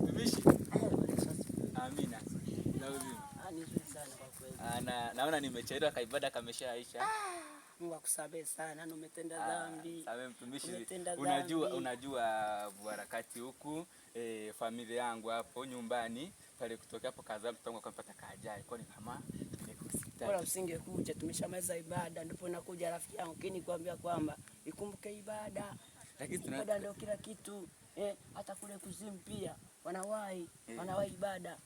Mtumishi. Amina. Naona nimechelewa kaibada kameshaisha. Mungu akusamehe sana, umetenda dhambi. Sawa mtumishi. Unajua harakati huku familia yangu hapo nyumbani pale kutokea hapo kaza mtu wangu akampata kaajali. Kwa ni kama nimekusita. Bora usingekuja, tumeshamaliza ibada ndipo nakuja rafiki yangu kini kuambia kwamba ikumbuke ibada. Lakini ibada ndio kila kitu. Hata kule kuzimu pia wanawahi ibada.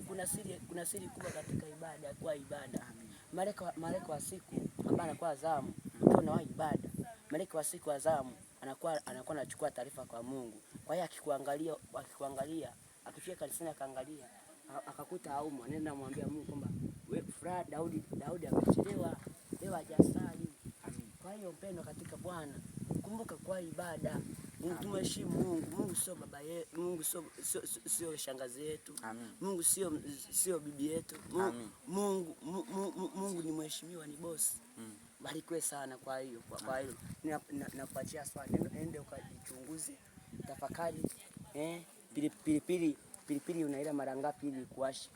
Kuna siri kubwa katika ibada, kwa ibada. Malaika wa siku ambaye anakuwa zamu, unawahi ibada. Malaika wa siku wa zamu anakuwa anachukua taarifa kwa Mungu. Kwa hiyo akikuangalia, akifika kanisani akaangalia, akakuta haumwa, nenda mwambia Mungu kwamba wewe furaha Daudi amechelewa, leo hajasali. Kwa hiyo mpendo katika Bwana, kumbuka kwa ibada. Tumheshimu Mungu. Mungu sio baba yetu, Mungu sio shangazi yetu. Mungu sio bibi yetu. Mungu ni mheshimiwa, ni boss. Barikiwe sana kwa hiyo. Kwa hiyo nakuachia swali, ende ukajichunguze. Tafakari pilipili unaila mara ngapi ili kuashi?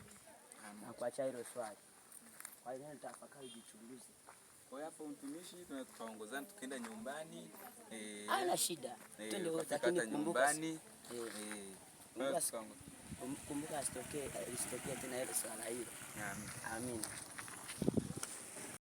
Nakuachia hilo swali. Kwa hiyo tafakari, jichunguze. Kwa hapo mtumishi tunaongozana tukienda nyumbani. Hana shida. Twende wote, lakini kumbuka kumbuka asitokee tena ile swala hilo. Amina.